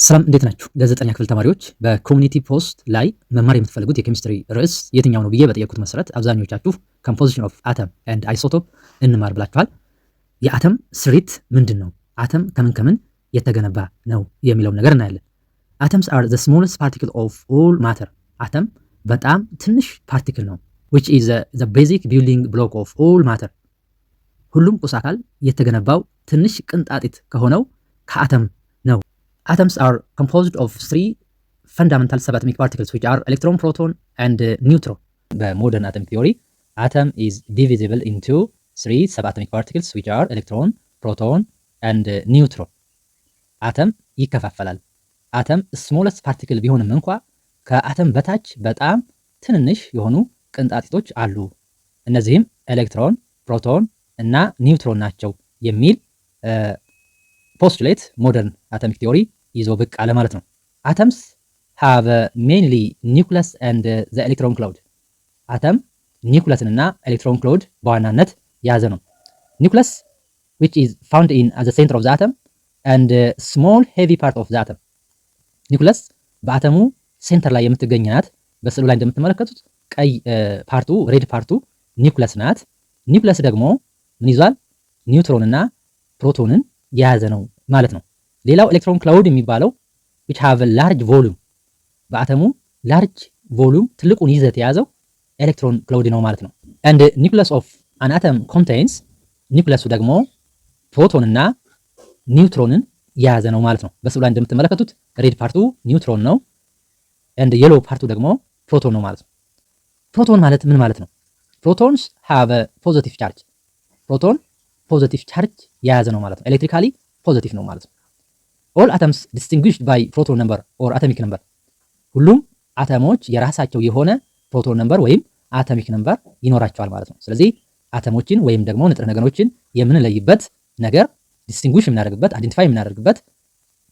ሰላም እንዴት ናችሁ? ለዘጠኛ ክፍል ተማሪዎች በኮሚኒቲ ፖስት ላይ መማር የምትፈልጉት የኬሚስትሪ ርዕስ የትኛው ነው ብዬ በጠየቁት መሰረት አብዛኞቻችሁ ኮምፖዚሽን ኦፍ አተም ኤንድ አይሶቶፕ እንማር ብላችኋል። የአተም ስሪት ምንድን ነው? አተም ከምን ከምን የተገነባ ነው የሚለውን ነገር እናያለን። አተምስ አር ዘ ስሞለስት ፓርቲክል ኦፍ ኦል ማተር። አተም በጣም ትንሽ ፓርቲክል ነው። which is the basic building block of all matter። ሁሉም ቁስ አካል የተገነባው ትንሽ ቅንጣጢት ከሆነው ከአተም ነው። Atoms are composed of three fundamental subatomic particles which are electron, proton and neutron. በሞደርን atomic theory atom is divisible into three subatomic particles which are electron, proton and neutron. አተም ይከፋፈላል። አተም ስሞለስት ፓርቲክል ቢሆንም እንኳ ከአተም በታች በጣም ትንንሽ የሆኑ ቅንጣጢቶች አሉ። እነዚህም ኤሌክትሮን፣ ፕሮቶን እና ኒውትሮን ናቸው የሚል ፖስቱሌት ሞደርን አቶሚክ ቲዮሪ ይዞ ብቅ አለ ማለት ነው። አተምስ ሃቭ ሜንሊ ኒውክለስ ኤንድ ዘ ኤሌክትሮን ክላውድ። አተም ኒውክለስን እና ኤሌክትሮን ክላውድ በዋናነት የያዘ ነው። ኒውክለስ which is found in at the center of the atom and small heavy part of the atom። ኒውክለስ በአተሙ ሴንተር ላይ የምትገኝ ናት። በስዕሉ ላይ እንደምትመለከቱት ቀይ ፓርቱ ሬድ ፓርቱ ኒውክለስ ናት። ኒውክለስ ደግሞ ምን ይዟል? ኒውትሮን እና ፕሮቶንን የያዘ ነው ማለት ነው። ሌላው ኤሌክትሮን ክላውድ የሚባለው which have a large volume። በአተሙ ላርጅ ቮሉም ትልቁን ይዘት የያዘው ኤሌክትሮን ክላውድ ነው ማለት ነው። and nucleus of an atom contains ኒውክለሱ ደግሞ ፕሮቶን እና ኒውትሮንን የያዘ ነው ማለት ነው። በስዕሉ ላይ እንደምትመለከቱት ሬድ ፓርቱ ኒውትሮን ነው and የሎ ፓርቱ ደግሞ ፕሮቶን ነው ማለት ነው። ፕሮቶን ማለት ምን ማለት ነው? ፕሮቶንስ have a positive charge። ፕሮቶን ፖዚቲቭ ቻርጅ የያዘ ነው ማለት ነው። ኤሌክትሪካሊ ፖዚቲቭ ነው ማለት ነው። all atoms distinguished by proton number or atomic number። ሁሉም አተሞች የራሳቸው የሆነ ፕሮቶን ነምበር ወይም አቶሚክ ነምበር ይኖራቸዋል ማለት ነው። ስለዚህ አተሞችን ወይም ደግሞ ንጥረ ነገሮችን የምንለይበት ነገር ዲስቲንጉሽ የምናደርግበት አይደንቲፋይ የምናደርግበት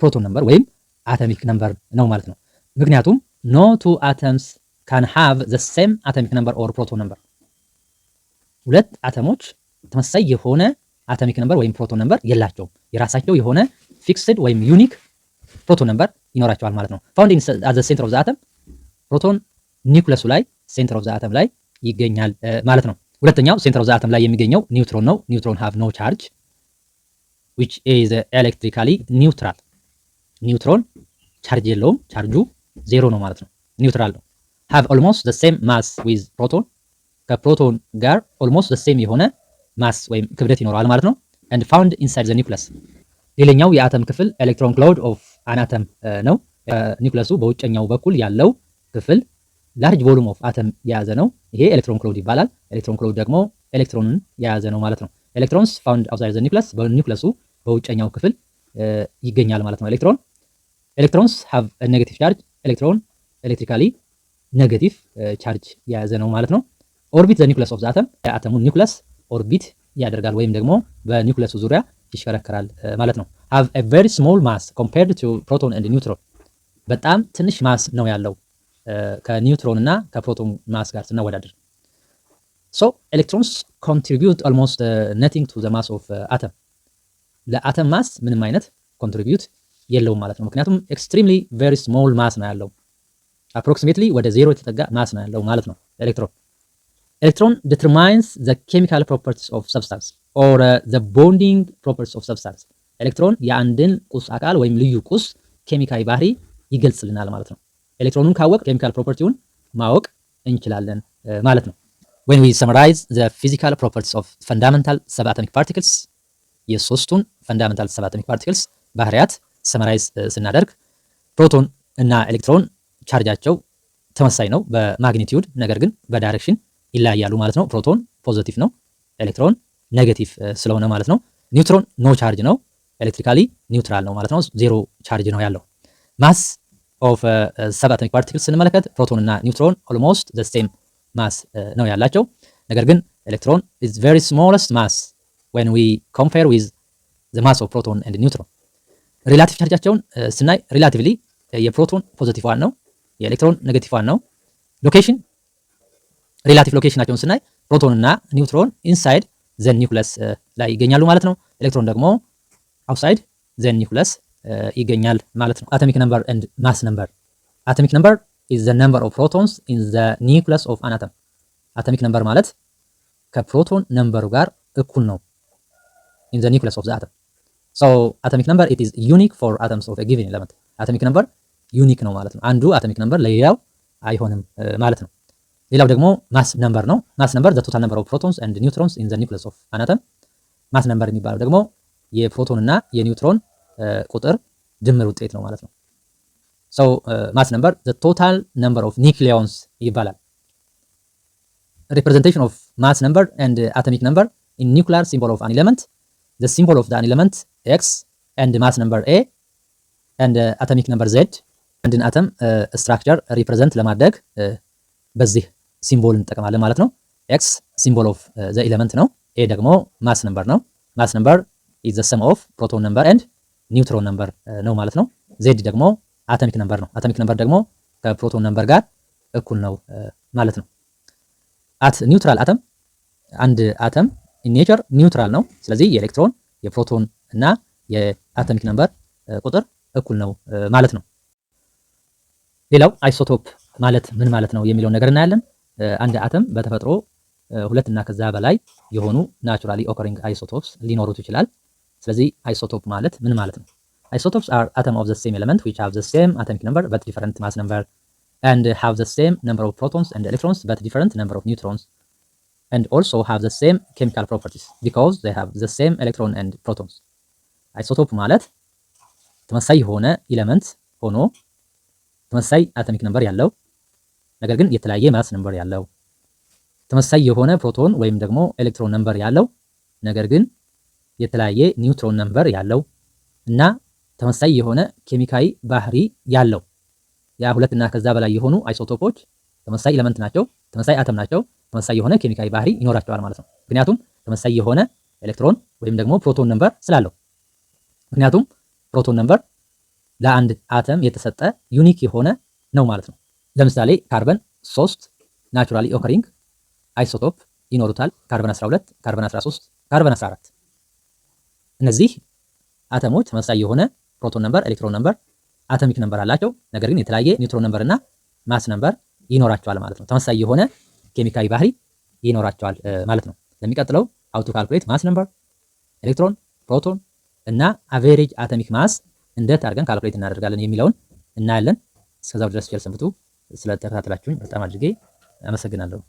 ፕሮቶን ነምበር ወይም አቶሚክ ነምበር ነው ማለት ነው። ምክንያቱም no two atoms can have the same atomic number or proton number። ሁለት አተሞች ተመሳሳይ የሆነ አቶሚክ ነምበር ወይም ፕሮቶን ነምበር የላቸውም። የራሳቸው የሆነ ፊክስድ ወይም ዩኒክ ፕሮቶን ነምበር ይኖራቸዋል ማለት ነው። ፋውንድ ኢን አት ዘ ሴንተር ኦፍ ዘ አተም። ፕሮቶን ኒውክለሱ ላይ ሴንተር ኦፍ ዘ አተም ላይ ይገኛል ማለት ነው። ሁለተኛው ሴንተር ኦፍ ዘ አተም ላይ የሚገኘው ኒውትሮን ነው። ኒውትሮን ሃቭ ኖ ቻርጅ which is electrically neutral። ኒውትሮን ቻርጅ የለውም፣ ቻርጁ ዜሮ ነው ማለት ነው። ኒውትራል ነው። have almost the same mass with proton። ከፕሮቶን ጋር almost the same የሆነ ማስ ወይም ክብደት ይኖረዋል ማለት ነው። and found inside the nucleus። ሌላኛው የአተም ክፍል ኤሌክትሮን ክላውድ ኦፍ አን አተም ነው። ኒውክለሱ በውጨኛው በኩል ያለው ክፍል ላርጅ ቮሉም ኦፍ አተም የያዘ ነው። ይሄ ኤሌክትሮን ክላውድ ይባላል። ኤሌክትሮን ክላውድ ደግሞ ኤሌክትሮንን የያዘ ነው ማለት ነው። ኤሌክትሮንስ ፋውንድ አውትሳይድ ዘ ኒውክለስ። በኒውክለሱ በውጨኛው ክፍል ይገኛል ማለት ነው። ኤሌክትሮንስ ሃቭ አ ኔጌቲቭ ቻርጅ። ኤሌክትሮን ኤሌክትሪካሊ ኔጌቲቭ ቻርጅ የያዘ ነው ማለት ነው። ኦርቢት ዘ ኒውክለስ ኦፍ ዘ አተም። የአተሙን ኒውክለስ ኦርቢት ያደርጋል ወይም ደግሞ በኒውክለሱ ዙሪያ ይሽከረከራል ማለት ነው። have a very small mass compared to proton and neutron። በጣም ትንሽ ማስ ነው ያለው ከኒውትሮን እና ከፕሮቶን ማስ ጋር ስናወዳድር። so electrons contribute almost nothing to the mass of atom። ለአተም ማስ ምንም አይነት ኮንትሪቢዩት የለውም ማለት ነው። ምክንያቱም extremely very small mass ነው ያለው። approximately ወደ ዜሮ የተጠጋ ማስ ነው ያለው ማለት ነው ኤሌክትሮን። Electron determines the chemical properties of substance or the bonding properties of substance። ኤሌክትሮን የአንድን ቁስ አካል ወይም ልዩ ቁስ ኬሚካዊ ባህሪ ይገልጽልናል ማለት ነው። ኤሌክትሮኑን ካወቅ ኬሚካል ፕሮፐርቲውን ማወቅ እንችላለን ማለት ነው። when we summarize the physical properties of fundamental subatomic particles፣ የሶስቱን fundamental subatomic particles ባህሪያት ሰመራይዝ ስናደርግ ፕሮቶን እና ኤሌክትሮን ቻርጃቸው ተመሳሳይ ነው በማግኒቲዩድ፣ ነገር ግን በዳይሬክሽን ይለያያሉ ማለት ነው። ፕሮቶን ፖዚቲቭ ነው፣ ኤሌክትሮን ኔጌቲቭ ስለሆነ ማለት ነው። ኒውትሮን ኖ ቻርጅ ነው፣ ኤሌክትሪካሊ ኒውትራል ነው ማለት ነው። ዜሮ ቻርጅ ነው ያለው። ማስ ኦፍ ሰብአቶሚክ ፓርቲክልስ ስንመለከት ፕሮቶን እና ኒውትሮን ኦልሞስት ዘ ሴም ማስ ነው ያላቸው። ነገር ግን ኤሌክትሮን ኢዝ ቬሪ ስሞለስት ማስ when we compare with the mass of proton and neutron። ሪላቲቭ ቻርጃቸውን ስናይ ሪላቲቭሊ የፕሮቶን ፖዚቲቭ ዋን ነው፣ የኤሌክትሮን ኔጌቲቭ ዋን ነው። ሎኬሽን ሪላቲቭ ሎኬሽናቸውን ስናይ ፕሮቶን እና ኒውትሮን ኢንሳይድ ዘ ኒውክለስ ላይ ይገኛሉ ማለት ነው። ኤሌክትሮን ደግሞ አውትሳይድ ዘ ኒውክለስ ይገኛል ማለት ነው። አቶሚክ ነምበር ኤንድ ማስ ነምበር። አቶሚክ ነምበር ኢዝ ዘ ነምበር ኦፍ ፕሮቶንስ ኢን ዘ ኒውክለስ ኦፍ አን አተም። አቶሚክ ነምበር ማለት ከፕሮቶን ነምበሩ ጋር እኩል ነው ኢን ዘ ኒውክለስ ኦፍ ዘ አተም። ሶ አቶሚክ ነምበር ኢት ኢዝ ዩኒክ ፎር አተምስ ኦፍ ኤ ጊቨን ኤለመንት። አቶሚክ ነምበር ዩኒክ ነው ማለት ነው። አንዱ አቶሚክ ነምበር ለሌላው አይሆንም ማለት ነው። ሌላው ደግሞ ማስ ነምበር ነው። ማስ ነምበር ዘ ቶታል ነምበር ኦፍ ፕሮቶንስ ኤንድ ኒውትሮንስ ኢን ዘ ኒውክለስ ኦፍ አን አተም። ማስ ነምበር የሚባለው ደግሞ የፕሮቶን እና የኒውትሮን ቁጥር ድምር ውጤት ነው ማለት ነው። ሶ ማስ ነምበር ዘ ቶታል ነምበር ኦፍ ኒውክሊዮንስ ይባላል። representation of mass number and atomic number in nuclear symbol of an element, the symbol of the element x and mass number a and atomic number z and an atom structure represent ለማድረግ በዚህ ሲምቦል እንጠቀማለን ማለት ነው። x symbol of the element ነው። a ደግሞ mass number ነው። mass number is the sum of proton number and neutron number ነው ማለት ነው። z ደግሞ atomic number ነው። atomic number ደግሞ ከፕሮቶን ነምበር ጋር እኩል ነው ማለት ነው። አት ኒውትራል አተም አንድ አተም ኢን ኔቸር ኒውትራል ነው። ስለዚህ የኤሌክትሮን የፕሮቶን እና የአቶሚክ ነምበር ቁጥር እኩል ነው ማለት ነው። ሌላው አይሶቶፕ ማለት ምን ማለት ነው የሚለውን ነገር እናያለን። አንድ አተም በተፈጥሮ ሁለት እና ከዛ በላይ የሆኑ ናቹራሊ ኦከሪንግ አይሶቶፕስ ሊኖሩት ይችላል። ስለዚህ አይሶቶፕ ማለት ምን ማለት ነው? አይሶቶፕስ አር አተም ኦፍ ዘ ሴም ኤሌመንት which have the same atomic number but different mass number and have the same number of protons and electrons but different number of neutrons and also have the same chemical properties because they have the same electron and protons. አይሶቶፕ ማለት ተመሳሳይ የሆነ ኤሌመንት ሆኖ ተመሳሳይ አቶሚክ ነምበር ያለው ነገር ግን የተለያየ ማስ ነምበር ያለው፣ ተመሳሳይ የሆነ ፕሮቶን ወይም ደግሞ ኤሌክትሮን ነምበር ያለው ነገር ግን የተለያየ ኒውትሮን ነምበር ያለው እና ተመሳሳይ የሆነ ኬሚካዊ ባህሪ ያለው ያ ሁለት እና ከዛ በላይ የሆኑ አይሶቶፖች ተመሳሳይ ኤሌመንት ናቸው፣ ተመሳሳይ አተም ናቸው፣ ተመሳሳይ የሆነ ኬሚካዊ ባህሪ ይኖራቸዋል ማለት ነው። ምክንያቱም ተመሳሳይ የሆነ ኤሌክትሮን ወይም ደግሞ ፕሮቶን ነምበር ስላለው። ምክንያቱም ፕሮቶን ነምበር ለአንድ አተም የተሰጠ ዩኒክ የሆነ ነው ማለት ነው። ለምሳሌ ካርበን 3 ናቹራሊ ኦከሪንግ አይሶቶፕ ይኖሩታል። ካርበን 12፣ ካርበን 13፣ ካርበን 14። እነዚህ አተሞች ተመሳሳይ የሆነ ፕሮቶን ነምበር፣ ኤሌክትሮን ነምበር፣ አቶሚክ ነምበር አላቸው። ነገር ግን የተለያየ ኒውትሮን ነምበር እና ማስ ነምበር ይኖራቸዋል ማለት ነው። ተመሳሳይ የሆነ ኬሚካዊ ባህሪ ይኖራቸዋል ማለት ነው። ለሚቀጥለው how to calculate mass number፣ ኤሌክትሮን፣ ፕሮቶን እና አቬሬጅ አቶሚክ ማስ እንዴት አድርገን ካልኩሌት እናደርጋለን የሚለውን እናያለን። እስከዛው ድረስ ቸር ሰንብቱ። ስለተከታተላችሁኝ በጣም አድርጌ አመሰግናለሁ።